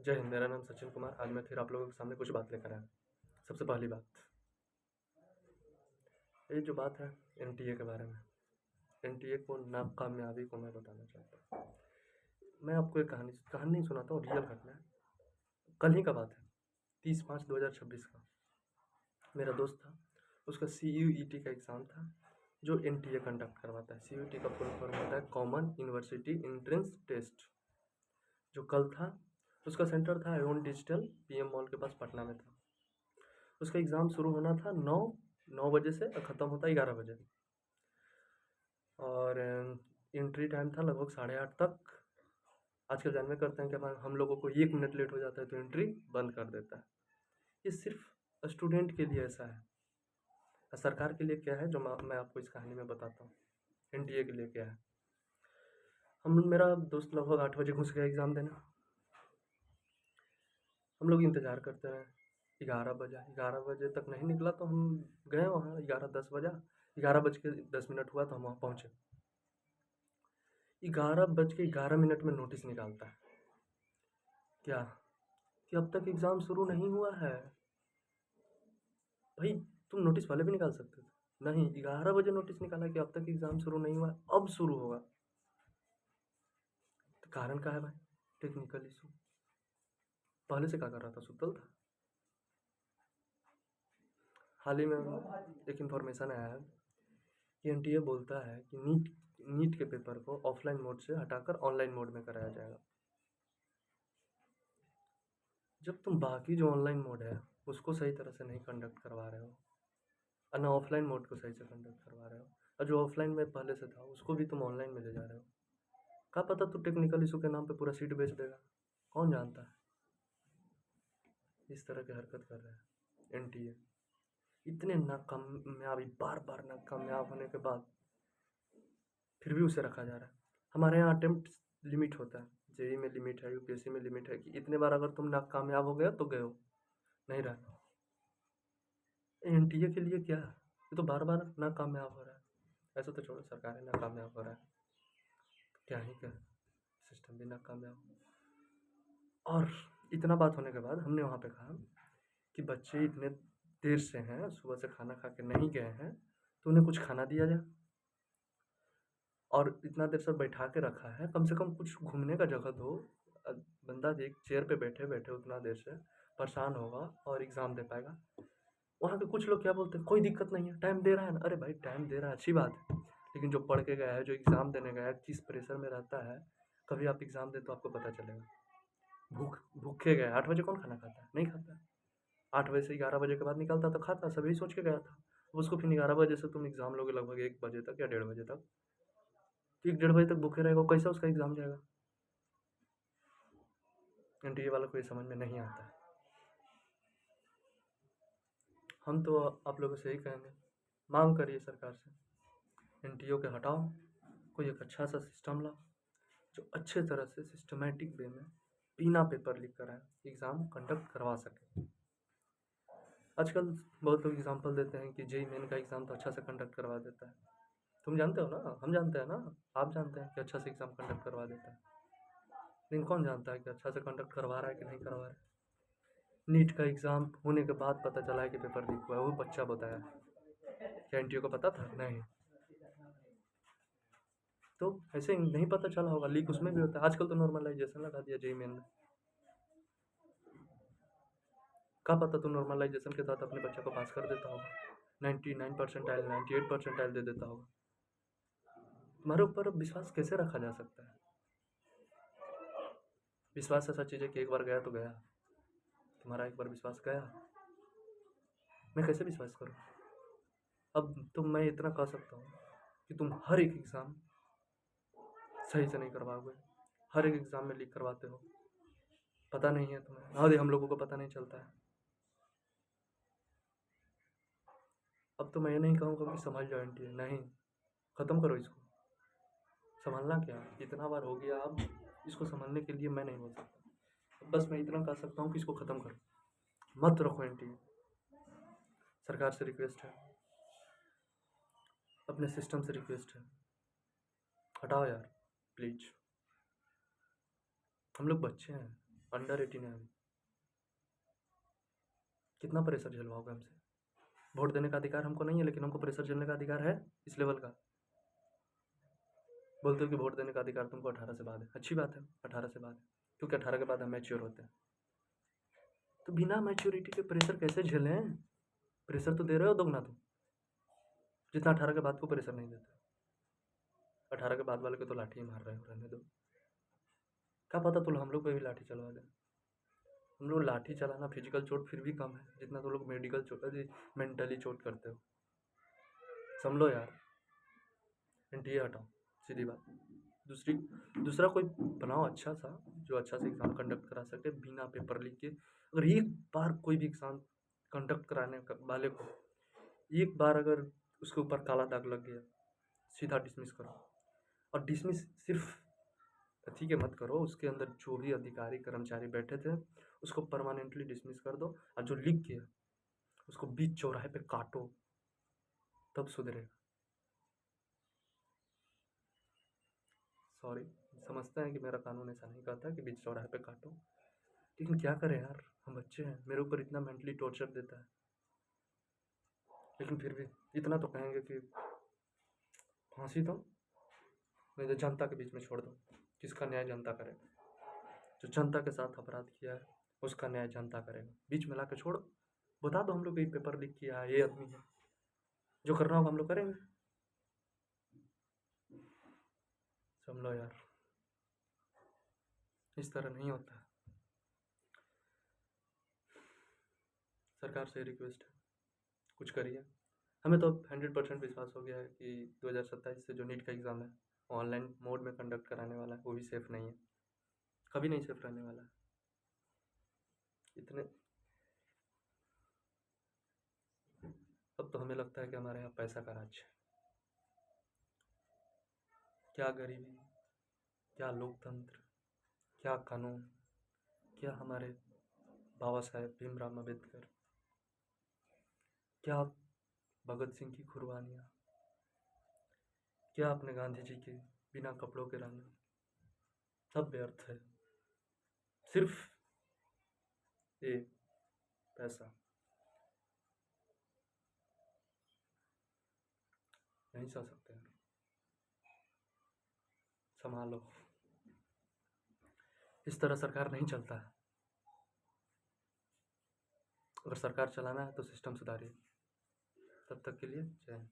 जय हिंद। मेरा नाम सचिन कुमार। आज मैं फिर आप लोगों के सामने कुछ बात लेकर आया। सबसे पहली बात, ये जो बात है एनटीए के बारे में, एनटीए को नाकामयाबी को मैं बताना चाहता हूँ। मैं आपको एक कहानी कहानी नहीं सुनाता हूँ, रियल घटना है। कल ही का बात है, 30 5 2026 का। मेरा दोस्त था, उसका CUET का एग्ज़ाम था जो एनटीए कंडक्ट करवाता है। CUET का फुल फॉर्म होता है कॉमन यूनिवर्सिटी एंट्रेंस टेस्ट। जो कल था, उसका सेंटर था एवन डिजिटल PM मॉल के पास पटना में था। उसका एग्ज़ाम शुरू होना था 9 बजे से और ख़त्म होता 11 बजे। और एंट्री टाइम था लगभग 8:30 तक। आजकल जानवे करते हैं कि हम लोगों को 1 मिनट लेट हो जाता है तो एंट्री बंद कर देता है। ये सिर्फ स्टूडेंट के लिए ऐसा है, और सरकार के लिए क्या है जो मैं आपको इस कहानी में बताता हूँ। एनटीए के लिए क्या है। मेरा दोस्त लगभग 8 बजे घुस गया एग्ज़ाम देने। हम लोग इंतज़ार करते रहे, 11 बजे तक नहीं निकला तो हम गए वहाँ। 11:10 बजा, 11:10 हुआ तो हम वहाँ पहुँचे। 11:11 में नोटिस निकालता है क्या कि अब तक एग्ज़ाम शुरू नहीं हुआ है। भाई, तुम नोटिस पहले भी निकाल सकते थे। नहीं, 11 बजे नोटिस निकाला कि अब तक एग्ज़ाम शुरू नहीं हुआ है, अब शुरू होगा। तो कारण क्या है भाई? Technical issue. पहले से क्या कर रहा था? सुतल था। हाल ही में एक इन्फॉर्मेशन आया है कि एनटीए बोलता है कि नीट के पेपर को ऑफलाइन मोड से हटाकर ऑनलाइन मोड में कराया जाएगा। जब तुम बाकी जो ऑनलाइन मोड है उसको सही तरह से नहीं कंडक्ट करवा रहे हो, और ना ऑफलाइन मोड को सही से कंडक्ट करवा रहे हो, और जो ऑफलाइन में पहले से था उसको भी तुम ऑनलाइन में ले जा रहे हो, क्या पता तू टेक्निकल इशू के नाम पे पूरा सीट बेच देगा। कौन जानता है। इस तरह की हरकत कर रहे हैं एनटीए। इतने नाकामयाबी, बार बार नाकामयाब होने के बाद फिर भी उसे रखा जा रहा है। हमारे यहाँ अटेम्प्ट लिमिट होता है, जेई में लिमिट है, यूपीएससी में लिमिट है कि इतने बार अगर तुम नाकामयाब हो गया तो गए हो, नहीं रहा। एनटीए के लिए क्या है? ये तो बार बार नाकामयाब हो रहा है। ऐसा तो छोड़ो, सरकार नाकामयाब हो रहा है, क्या ही क्या, सिस्टम भी नाकामयाब। और इतना बात होने के बाद हमने वहाँ पे कहा कि बच्चे इतने देर से हैं, सुबह से खाना खा के नहीं गए हैं, तो उन्हें कुछ खाना दिया जाए। और इतना देर से बैठा के रखा है, कम से कम कुछ घूमने का जगह दो। बंदा एक चेयर पे बैठे बैठे उतना देर से परेशान होगा और एग्ज़ाम दे पाएगा। वहाँ के कुछ लोग क्या बोलते हैं, कोई दिक्कत नहीं है, टाइम दे रहा है ना। अरे भाई, टाइम दे रहा है अच्छी बात है, लेकिन जो पढ़ के गया है, जो एग्ज़ाम देने गया है, किस प्रेशर में रहता है, कभी आप एग्ज़ाम दे तो आपको पता चलेगा। भूखे गए। 8 बजे कौन खाना खाता है? नहीं खाता है। 8 बजे से 11 बजे के बाद निकलता तो खाता, सभी सोच के गया था। उसको फिर 11 बजे से तुम एग्ज़ाम लोगे लगभग 1 बजे तक या 1:30 बजे तक। 1 1:30 बजे तक भूखे रहेगा, कैसे उसका एग्ज़ाम जाएगा? एनटीए वालों को ये समझ में नहीं आता है। हम तो आप लोगों से यही कहेंगे, मांग करिए सरकार से, एनटीओ के हटाओ, कोई एक अच्छा सा सिस्टम लाओ जो अच्छे तरह से सिस्टमेटिक वे में बिना पेपर लीक कराए एग्ज़ाम कंडक्ट करवा सके। आजकल बहुत लोग एग्जांपल देते हैं कि जेईई मेन का एग्ज़ाम तो अच्छा से कंडक्ट करवा देता है। तुम जानते हो ना, हम जानते हैं ना, आप जानते हैं कि अच्छा से एग्ज़ाम कंडक्ट करवा देता है, लेकिन कौन जानता है कि अच्छा से कंडक्ट करवा रहा है कि नहीं करवा रहा है। नीट का एग्ज़ाम होने के बाद पता चला है कि पेपर लीक हुआ है, वो बच्चा बताया। क्या एनटीए को पता था? नहीं। तो ऐसे नहीं पता चला होगा, लीक उसमें भी होता है। आजकल तो नॉर्मलाइजेशन लगा दिया जेईई मेन में। क्या पता तू नॉर्मलाइजेशन के साथ अपने बच्चे को पास कर देता होगा, 99 परसेंटाइल 98 परसेंटाइल दे देता होगा। तुम्हारे ऊपर विश्वास कैसे रखा जा सकता है? विश्वास ऐसा चीज़ है कि एक बार गया तो गया। तुम्हारा एक बार विश्वास गया, मैं कैसे विश्वास करूँ? अब तो मैं इतना कह सकता हूँ कि तुम हर एक एग्ज़ाम सही से नहीं करवाओगे, हर एक एग्ज़ाम में लीक करवाते हो। पता नहीं है तुम्हें? हाँ, हम लोगों को पता नहीं चलता है। अब तो मैं ये नहीं कहूँगा कि संभल जाओ एनटीए, नहीं, ख़त्म करो इसको। संभालना क्या, इतना बार हो गया, अब इसको संभालने के लिए मैं नहीं बोल सकता। बस मैं इतना कह सकता हूँ कि इसको ख़त्म करो, मत रखो एनटीए। सरकार से रिक्वेस्ट है, अपने सिस्टम से रिक्वेस्ट है, हटाओ यार प्लीज़। हम लोग बच्चे हैं, अंडर 18 है अभी। कितना प्रेशर झेलवाओगे हमसे? वोट देने का अधिकार हमको नहीं है, लेकिन हमको प्रेशर झेलने का अधिकार है इस लेवल का। बोलते हो कि वोट देने का अधिकार तुमको 18 से बाद है। अच्छी बात है, 18 से बाद है, क्योंकि 18 के बाद हम मैच्योर होते हैं। तो बिना मैच्योरिटी के प्रेशर कैसे झेलें? प्रेशर तो दे रहे हो दोगुना तुम, जितना 18 के बाद को प्रेशर नहीं देते। 18 के बाद वाले को तो लाठी ही मार रहे हो, रहने दो। क्या पता तुम हम लोग पे भी लाठी चलवा दें। हम लोग लाठी चलाना, फिजिकल चोट फिर भी कम है जितना तुम लोग मेडिकल चोट, मेंटली चोट करते हो। समझ लो यार, एनटीए हटाओ, सीधी बात। दूसरा कोई बनाओ अच्छा सा, जो अच्छा से एग्ज़ाम कंडक्ट करा सके बिना पेपर लीक के। अगर एक बार कोई भी एग्ज़ाम कंडक्ट कराने वाले को एक बार अगर उसके ऊपर काला दाग लग गया, सीधा डिसमिस करो। और डिसमिस सिर्फ ठीक है मत करो, उसके अंदर जो भी अधिकारी कर्मचारी बैठे थे उसको परमानेंटली डिसमिस कर दो, और जो लिख गया उसको बीच चौराहे पे काटो, तब सुधरेगा। सॉरी, समझते हैं कि मेरा कानून ऐसा नहीं कहता कि बीच चौराहे पे काटो, लेकिन क्या करें यार, हम बच्चे हैं, मेरे ऊपर इतना मेंटली टॉर्चर देता है। लेकिन फिर भी इतना तो कहेंगे कि फांसी दो, नहीं तो जनता के बीच में छोड़ दो। किसका न्याय जनता करेगा? जो जनता के साथ अपराध किया है उसका न्याय जनता करेगा। बीच में ला के छोड़ो, बता दो हम लोग ये पेपर लीक किया है, ये आदमी है, जो करना होगा हम लोग करेंगे। समझ लो यार, इस तरह नहीं होता। सरकार से रिक्वेस्ट है, कुछ करिए। हमें तो 100% विश्वास हो गया है कि 2027 से जो नीट का एग्ज़ाम है ऑनलाइन मोड में कंडक्ट कराने वाला है, वो भी सेफ़ नहीं है, कभी नहीं सेफ़ रहने वाला है। इतने अब तो हमें लगता है कि हमारे यहाँ पैसा का राज है। क्या गरीबी, क्या लोकतंत्र, क्या कानून, क्या हमारे बाबा साहेब भीमराव अम्बेडकर, क्या भगत सिंह की कुर्बानियाँ, क्या अपने गांधी जी के बिना कपड़ों के रहना, सब व्यर्थ है। सिर्फ ये पैसा। नहीं सह सकते हैं, संभालो। इस तरह सरकार नहीं चलता है। अगर सरकार चलाना है तो सिस्टम सुधारिए। तब तक के लिए जय हिंद।